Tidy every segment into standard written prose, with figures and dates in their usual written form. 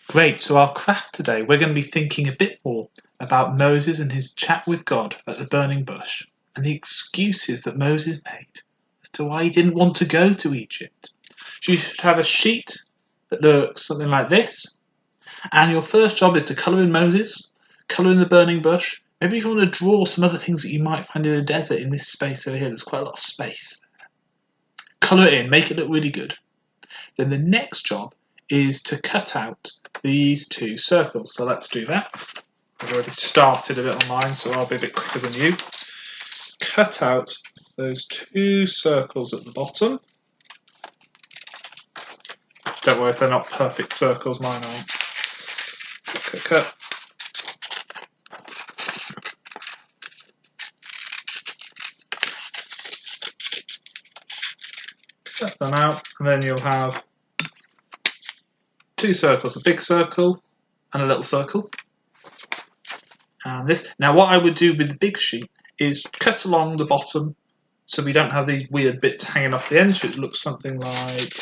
Great, so our craft today, we're going to be thinking a bit more about Moses and his chat with God at the burning bush and the excuses that Moses made as to why he didn't want to go to Egypt. So you should have a sheet that looks something like this, and your first job is to colour in Moses, colour in the burning bush. Maybe if you want to draw some other things that you might find in a desert in this space over here, there's quite a lot of space there. Colour it in, make it look really good. Then the next job is to cut out these two circles. So let's do that. I've already started a bit on mine, so I'll be a bit quicker than you. Cut out those two circles at the bottom. Don't worry if they're not perfect circles, mine aren't. Cut. Cut them out, and then you'll have two circles, a big circle and a little circle. And this. Now what I would do with the big sheet is cut along the bottom so we don't have these weird bits hanging off the end, so it looks something like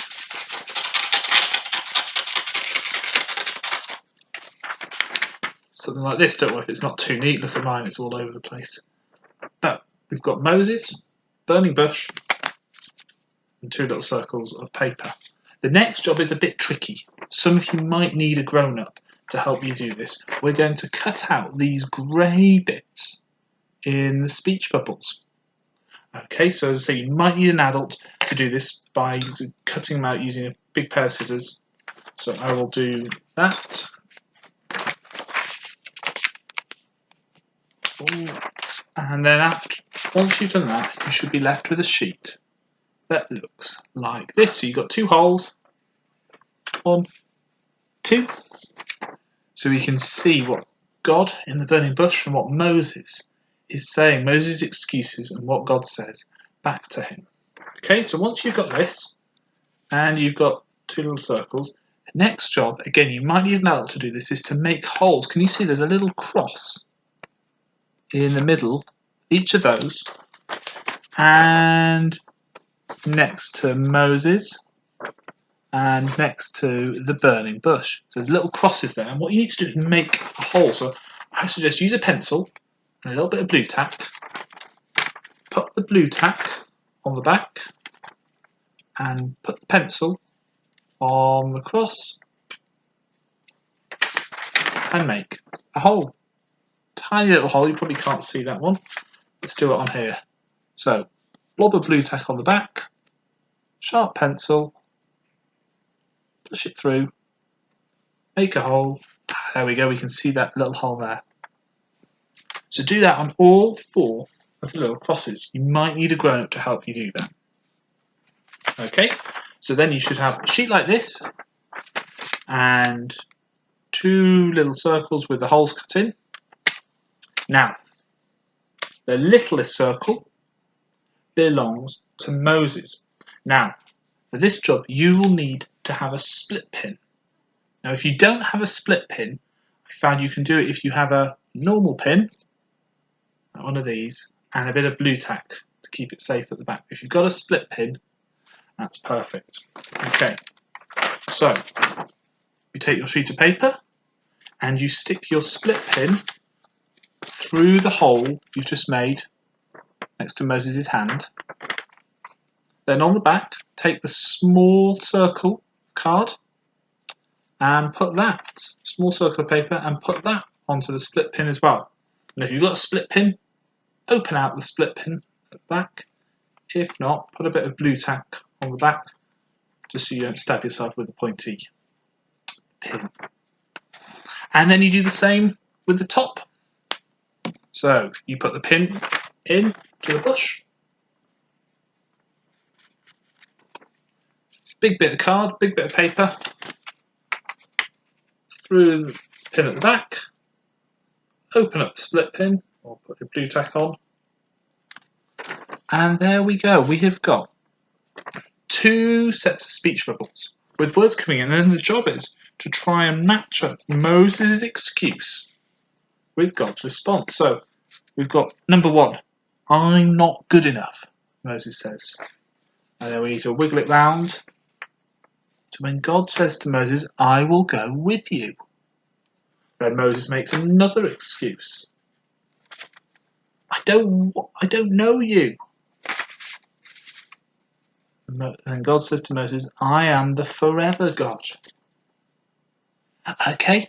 this. Don't worry if it's not too neat. Look at mine, it's all over the place. But we've got Moses, burning bush, and two little circles of paper. The next job is a bit tricky. Some of you might need a grown-up to help you do this. We're going to cut out these grey bits in the speech bubbles. Okay, so as I say, you might need an adult to do this by cutting them out using a big pair of scissors. So I will do that. And then once you've done that, you should be left with a sheet that looks like this. So you've got two holes. 1, 2. So we can see what God in the burning bush and what Moses is saying, Moses' excuses and what God says back to him. Okay, so once you've got this and you've got two little circles, the next job, again, you might need an adult to do this, is to make holes. Can you see there's a little cross in the middle, each of those, and next to Moses and next to the burning bush. So there's little crosses there, and what you need to do is make a hole. So I suggest use a pencil and a little bit of blue tack. Put the blue tack on the back and put the pencil on the cross and make a hole. Tiny little hole, you probably can't see that one. Let's do it on here. So blob of blue tack on the back, sharp pencil, push it through, make a hole. There we go, we can see that little hole there. So do that on all 4 of the little crosses. You might need a grown-up to help you do that. Okay, so then you should have a sheet like this and 2 little circles with the holes cut in. Now, the littlest circle belongs to Moses. Now, for this job, you will need to have a split pin. Now, if you don't have a split pin, I found you can do it if you have a normal pin, one of these, and a bit of blue tack to keep it safe at the back. If you've got a split pin, that's perfect. Okay, so you take your sheet of paper and you stick your split pin through the hole you've just made next to Moses' hand. Then on the back, take the small circle card and put that small circle of paper and put that onto the split pin as well. And if you've got a split pin, open out the split pin at the back. If not, put a bit of blue tack on the back just so you don't stab yourself with the pointy pin. And then you do the same with the top. So you put the pin in to the bush. Big bit of card, big bit of paper. Through the pin at the back. Open up the split pin, or put your blue tack on. And there we go. We have got 2 sets of speech bubbles with words coming in. And then the job is to try and match up Moses' excuse with God's response. So we've got number 1, I'm not good enough, Moses says. And then we need to wiggle it round to when God says to Moses, I will go with you. Then Moses makes another excuse. I don't know you. And God says to Moses, I am the forever God. Okay,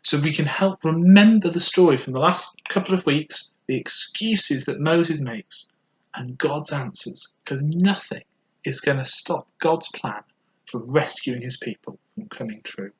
so we can help remember the story from the last couple of weeks, the excuses that Moses makes, and God's answers, because nothing is going to stop God's plan for rescuing his people from coming true.